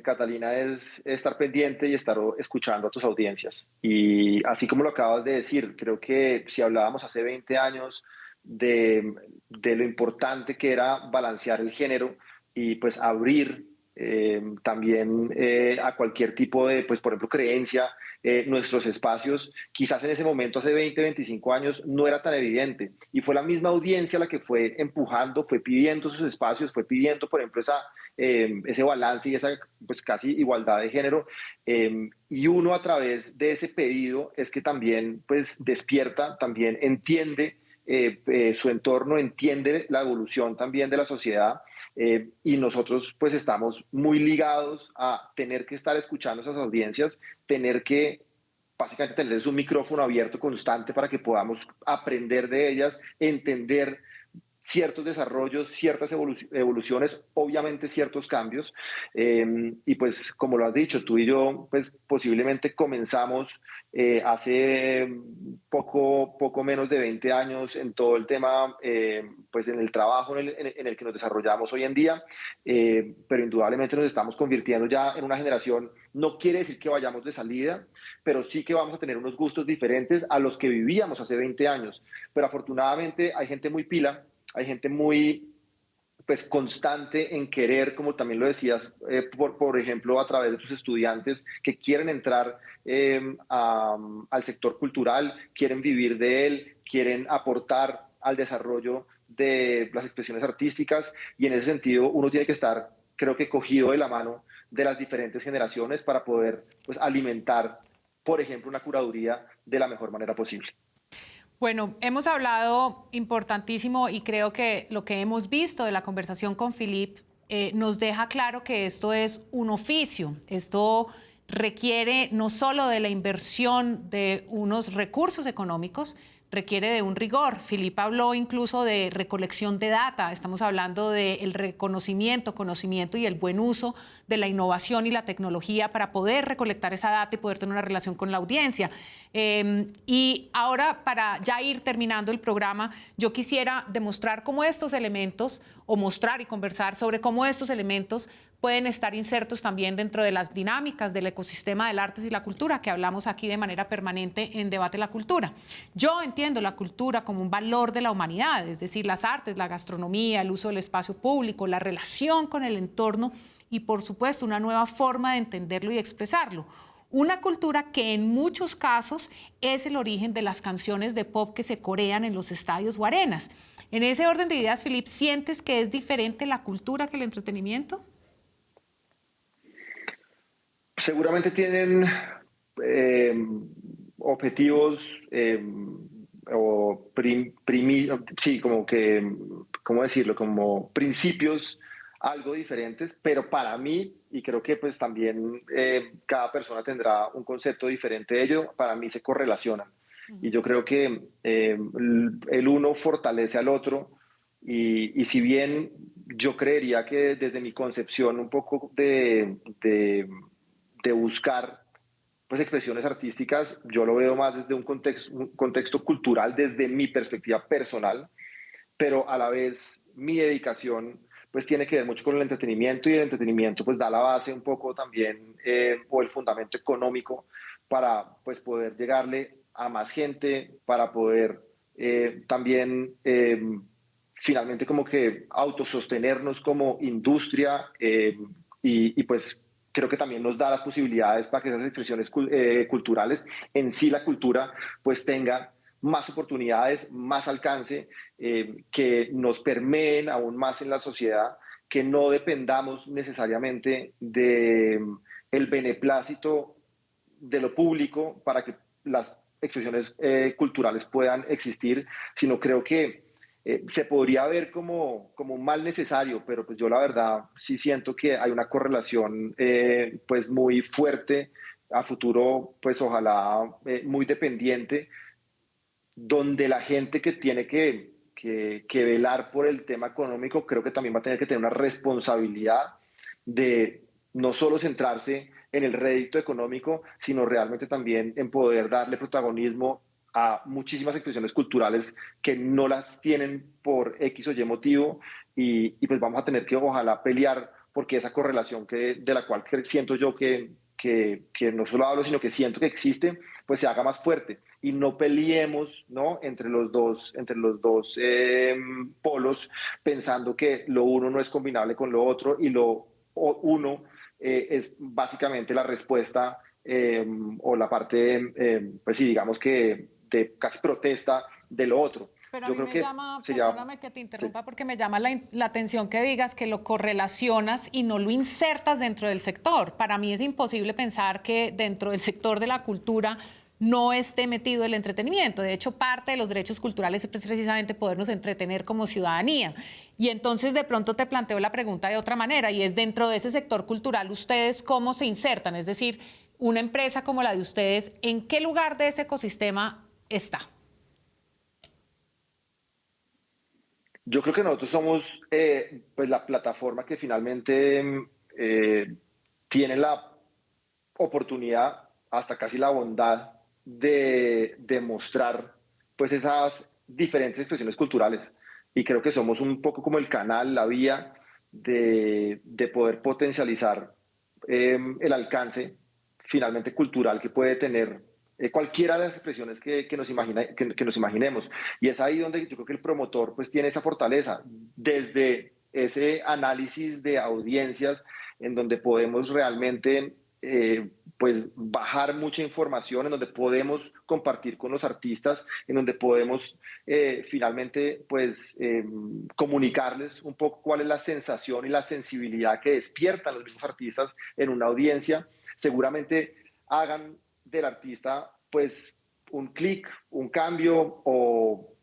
Catalina, es estar pendiente y estar escuchando a tus audiencias. Y así como lo acabas de decir, creo que si hablábamos hace 20 años de lo importante que era balancear el género y pues abrir también a cualquier tipo de, pues por ejemplo, creencia, nuestros espacios, quizás en ese momento, hace 20, 25 años, no era tan evidente. Y fue la misma audiencia la que fue empujando, fue pidiendo esos espacios, fue pidiendo, por ejemplo, ese balance y esa pues casi igualdad de género. Y uno a través de ese pedido es que también pues despierta, también entiende su entorno, entiende la evolución también de la sociedad, y nosotros pues estamos muy ligados a tener que estar escuchando esas audiencias, tener que básicamente tener un micrófono abierto constante para que podamos aprender de ellas, entender ciertos desarrollos, ciertas evoluciones, obviamente ciertos cambios. Y pues como lo has dicho, tú y yo pues posiblemente comenzamos hace poco menos de 20 años en todo el tema, pues en el trabajo en el que nos desarrollamos hoy en día, pero indudablemente nos estamos convirtiendo ya en una generación. No quiere decir que vayamos de salida, pero sí que vamos a tener unos gustos diferentes a los que vivíamos hace 20 años. Pero afortunadamente hay gente muy pila, hay gente muy pues constante en querer, como también lo decías, por ejemplo, a través de tus estudiantes que quieren entrar al sector cultural, quieren vivir de él, quieren aportar al desarrollo de las expresiones artísticas, y en ese sentido uno tiene que estar, creo que, cogido de la mano de las diferentes generaciones para poder pues alimentar, por ejemplo, una curaduría de la mejor manera posible. Bueno, hemos hablado importantísimo y creo que lo que hemos visto de la conversación con Philippe nos deja claro que esto es un oficio. Esto requiere no solo de la inversión de unos recursos económicos, requiere de un rigor. Philippe habló incluso de recolección de data. Estamos hablando del reconocimiento, conocimiento y el buen uso de la innovación y la tecnología para poder recolectar esa data y poder tener una relación con la audiencia. Y ahora, para ya ir terminando el programa, yo quisiera demostrar cómo estos elementos, o mostrar y conversar sobre cómo estos elementos pueden estar insertos también dentro de las dinámicas del ecosistema del arte y la cultura, que hablamos aquí de manera permanente en Debate la Cultura. Yo entiendo la cultura como un valor de la humanidad, es decir, las artes, la gastronomía, el uso del espacio público, la relación con el entorno y, por supuesto, una nueva forma de entenderlo y expresarlo. Una cultura que en muchos casos es el origen de las canciones de pop que se corean en los estadios o arenas. En ese orden de ideas, Philippe, ¿sientes que es diferente la cultura que el entretenimiento? Seguramente tienen objetivos o sí, como que, ¿cómo decirlo? Como principios algo diferentes, pero para mí, y creo que pues también cada persona tendrá un concepto diferente de ello, para mí se correlacionan. Y yo creo que el uno fortalece al otro, y si bien yo creería que desde mi concepción un poco de buscar pues expresiones artísticas, yo lo veo más desde un contexto cultural, desde mi perspectiva personal, pero a la vez mi dedicación pues tiene que ver mucho con el entretenimiento, y el entretenimiento pues da la base un poco también o el fundamento económico para pues poder llegarle a más gente, para poder también finalmente como que autosostenernos como industria, y pues creo que también nos da las posibilidades para que esas expresiones culturales, en sí la cultura, pues tenga más oportunidades, más alcance, que nos permeen aún más en la sociedad, que no dependamos necesariamente del beneplácito de lo público para que las expresiones culturales puedan existir, sino creo que se podría ver como un mal necesario, pero pues yo la verdad sí siento que hay una correlación pues muy fuerte a futuro, pues ojalá muy dependiente, donde la gente que tiene que velar por el tema económico, creo que también va a tener que tener una responsabilidad de no solo centrarse en el rédito económico, sino realmente también en poder darle protagonismo a muchísimas expresiones culturales que no las tienen por X o Y motivo, y pues vamos a tener que ojalá pelear porque esa correlación de la cual siento yo que no solo hablo, sino que siento que existe, pues se haga más fuerte, y no peleemos, ¿no?, entre los dos polos, pensando que lo uno no es combinable con lo otro, y lo uno es básicamente la respuesta o la parte, pues sí, digamos que de casi protesta de lo otro. Pero a Yo mí creo me que llama, sería... perdóname que te interrumpa, porque me llama la atención que digas que lo correlacionas y no lo insertas dentro del sector. Para mí es imposible pensar que dentro del sector de la cultura no esté metido el entretenimiento. De hecho, parte de los derechos culturales es precisamente podernos entretener como ciudadanía. Y entonces de pronto te planteo la pregunta de otra manera, y es dentro de ese sector cultural, ¿ustedes cómo se insertan? Es decir, una empresa como la de ustedes, ¿en qué lugar de ese ecosistema está? Yo creo que nosotros somos pues la plataforma que finalmente eh, tiene la oportunidad, hasta casi la bondad de mostrar pues esas diferentes expresiones culturales. Y creo que somos un poco como el canal, la vía de poder potencializar el alcance finalmente cultural que puede tener cualquiera de las expresiones que nos imaginemos. Y es ahí donde yo creo que el promotor pues tiene esa fortaleza, desde ese análisis de audiencias en donde podemos realmente pues bajar mucha información, en donde podemos compartir con los artistas, en donde podemos finalmente pues comunicarles un poco cuál es la sensación y la sensibilidad que despiertan los mismos artistas en una audiencia. Seguramente hagan del artista pues un clic, un cambio o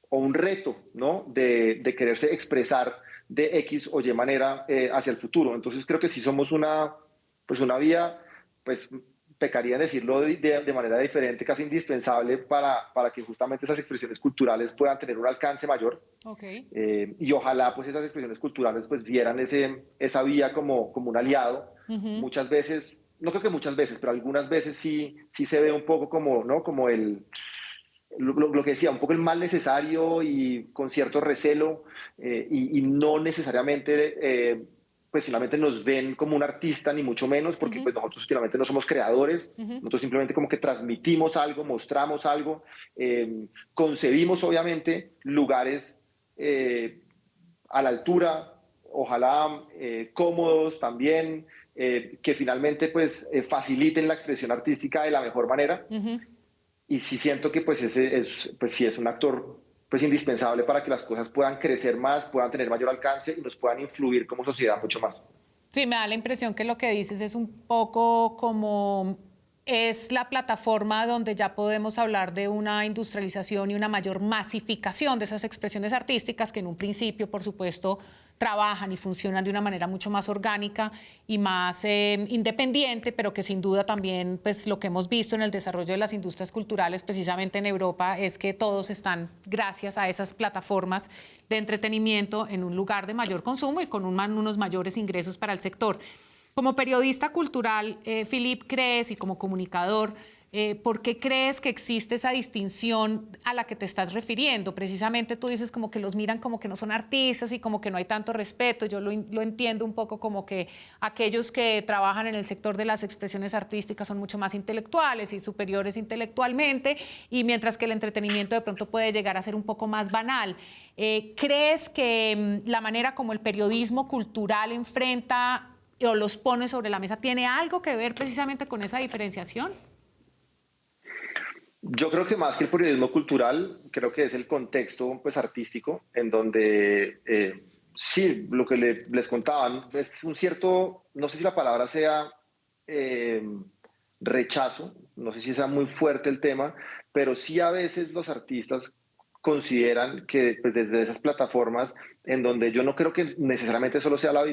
un reto, ¿no? De quererse expresar de X o Y manera hacia el futuro. Entonces creo que si somos una vía, pues pecaría en decirlo de manera diferente, casi indispensable para que justamente esas expresiones culturales puedan tener un alcance mayor. Okay. Y ojalá pues esas expresiones culturales pues vieran esa vía como un aliado. Uh-huh. Muchas veces, no creo que muchas veces, pero algunas veces sí se ve un poco como, ¿no? Como lo que decía, un poco el mal necesario y con cierto recelo y no necesariamente pues finalmente nos ven como un artista ni mucho menos porque Uh-huh. pues nosotros finalmente no somos creadores, Uh-huh. nosotros simplemente como que transmitimos algo, mostramos algo, concebimos obviamente lugares a la altura, ojalá cómodos también, que finalmente pues faciliten la expresión artística de la mejor manera. Uh-huh. Y sí siento que pues pues sí es un actor pues indispensable para que las cosas puedan crecer más, puedan tener mayor alcance y nos puedan influir como sociedad mucho más. Sí, me da la impresión que lo que dices es un poco como es la plataforma donde ya podemos hablar de una industrialización y una mayor masificación de esas expresiones artísticas que en un principio, por supuesto, trabajan y funcionan de una manera mucho más orgánica y más independiente, pero que sin duda también pues, lo que hemos visto en el desarrollo de las industrias culturales precisamente en Europa es que todos están, gracias a esas plataformas de entretenimiento, en un lugar de mayor consumo y con unos mayores ingresos para el sector. Como periodista cultural, Philippe, ¿crees, y como comunicador, por qué crees que existe esa distinción a la que te estás refiriendo? Precisamente tú dices como que los miran como que no son artistas y como que no hay tanto respeto. Yo lo entiendo un poco como que aquellos que trabajan en el sector de las expresiones artísticas son mucho más intelectuales y superiores intelectualmente, y mientras que el entretenimiento de pronto puede llegar a ser un poco más banal. ¿Crees que la manera como el periodismo cultural enfrenta o los pone sobre la mesa tiene algo que ver precisamente con esa diferenciación? Yo creo que más que el periodismo cultural, creo que es el contexto pues, artístico, en donde sí, lo que les contaban, es un cierto, no sé si la palabra sea eh, rechazo, no sé si sea muy fuerte el tema, pero sí a veces los artistas consideran que pues, desde esas plataformas, en donde yo no creo que necesariamente solo sea la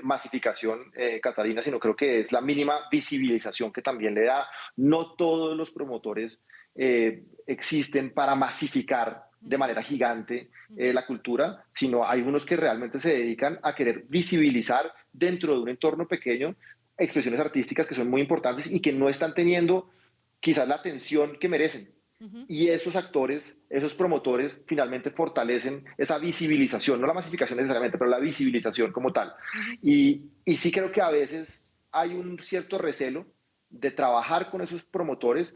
masificación, Catalina, sino creo que es la mínima visibilización que también le da. No todos los promotores existen para masificar de manera gigante la cultura, sino hay unos que realmente se dedican a querer visibilizar dentro de un entorno pequeño expresiones artísticas que son muy importantes y que no están teniendo quizás la atención que merecen. Y esos actores, esos promotores, finalmente fortalecen esa visibilización, no la masificación necesariamente, pero la visibilización como tal. Y sí creo que a veces hay un cierto recelo de trabajar con esos promotores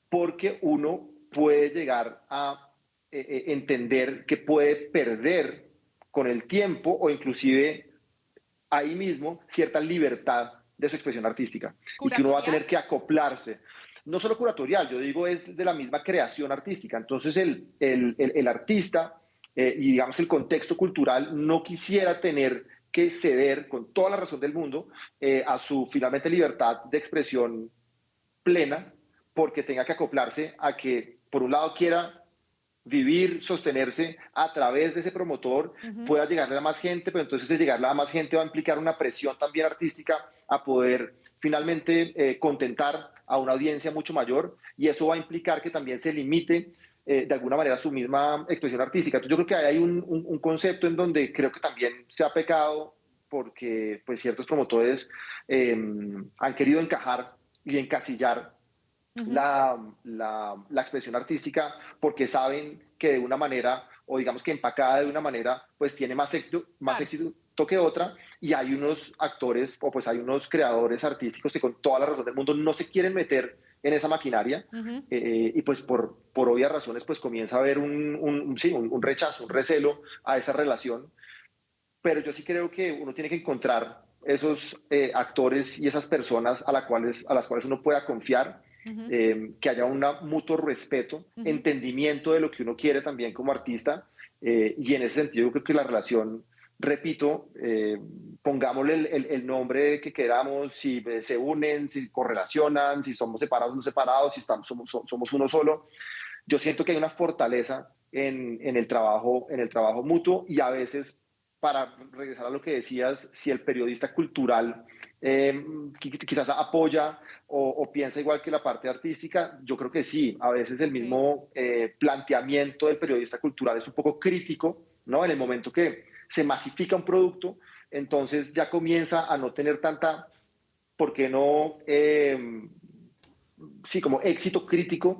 porque uno puede llegar a entender que puede perder con el tiempo o inclusive ahí mismo cierta libertad de su expresión artística y que uno va a ¿Curatorial? tener que acoplarse. no solo curatorial, yo digo es de la misma creación artística. Entonces el artista y digamos que el contexto cultural no quisiera tener que ceder con toda la razón del mundo a su finalmente libertad de expresión plena, porque tenga que acoplarse a que por un lado quiera vivir, sostenerse a través de ese promotor, pueda llegarle a más gente, pero entonces llegarle a más gente va a implicar una presión también artística a poder finalmente contentar a una audiencia mucho mayor, y eso va a implicar que también se limite de alguna manera su misma expresión artística. Entonces yo creo que hay un concepto en donde creo que también se ha pecado porque pues, ciertos promotores han querido encajar y encasillar la expresión artística porque saben que de una manera, o digamos que empacada de una manera, pues tiene más éxito que otra, y hay unos actores o pues hay unos creadores artísticos que con toda la razón del mundo no se quieren meter en esa maquinaria y pues por obvias razones pues comienza a haber un rechazo, un recelo a esa relación. Pero yo sí creo que uno tiene que encontrar esos actores y esas personas a las cuales uno pueda confiar, que haya un mutuo respeto, entendimiento de lo que uno quiere también como artista, y en ese sentido yo creo que la relación, repito, pongámosle el nombre que queramos, si se unen, si correlacionan, si somos separados o no separados, si somos uno solo. Yo siento que hay una fortaleza en el trabajo mutuo, y a veces, para regresar a lo que decías, si el periodista cultural quizás apoya o piensa igual que la parte artística, yo creo que sí, a veces el mismo planteamiento del periodista cultural es un poco crítico, ¿no? En el momento que se masifica un producto, entonces ya comienza a no tener tanta, ¿por qué no? Como éxito crítico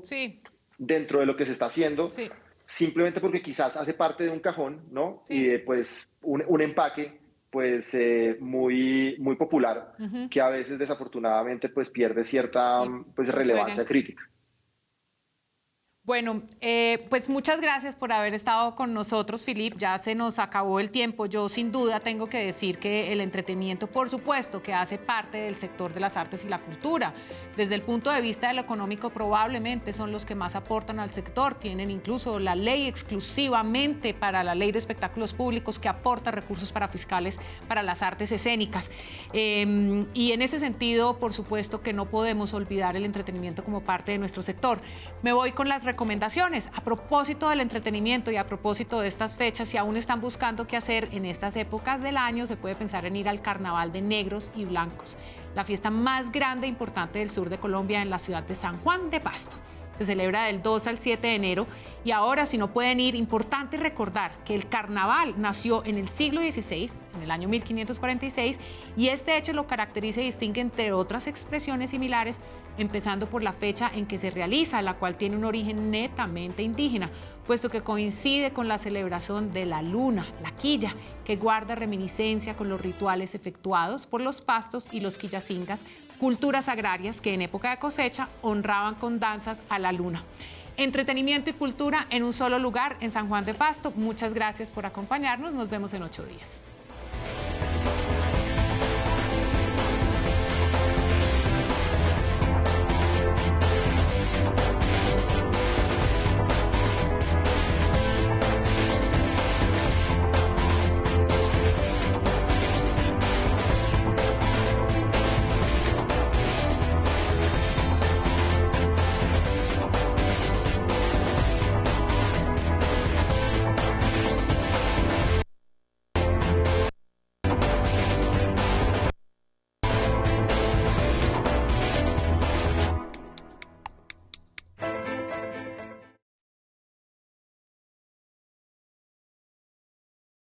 dentro de lo que se está haciendo. Sí. Simplemente porque quizás hace parte de un cajón, ¿no? Sí. Y pues un empaque pues muy, muy popular, que a veces desafortunadamente pues pierde cierta pues, relevancia crítica. Bueno, pues muchas gracias por haber estado con nosotros, Philippe. Ya se nos acabó el tiempo. Yo sin duda tengo que decir que el entretenimiento, por supuesto, que hace parte del sector de las artes y la cultura. Desde el punto de vista de lo económico, probablemente son los que más aportan al sector. Tienen incluso la ley exclusivamente para la ley de espectáculos públicos que aporta recursos para fiscales para las artes escénicas. Y en ese sentido, por supuesto que no podemos olvidar el entretenimiento como parte de nuestro sector. Me voy con las recomendaciones. A propósito del entretenimiento y a propósito de estas fechas, si aún están buscando qué hacer en estas épocas del año, se puede pensar en ir al Carnaval de Negros y Blancos, la fiesta más grande e importante del sur de Colombia, en la ciudad de San Juan de Pasto. Se celebra del 2 al 7 de enero y ahora, si no pueden ir, importante recordar que el carnaval nació en el siglo XVI, en el año 1546, y este hecho lo caracteriza y distingue entre otras expresiones similares, empezando por la fecha en que se realiza, la cual tiene un origen netamente indígena, puesto que coincide con la celebración de la luna, la quilla, que guarda reminiscencia con los rituales efectuados por los pastos y los quillacingas, culturas agrarias que en época de cosecha honraban con danzas a la luna. Entretenimiento y cultura en un solo lugar, en San Juan de Pasto. Muchas gracias por acompañarnos. Nos vemos en 8 días.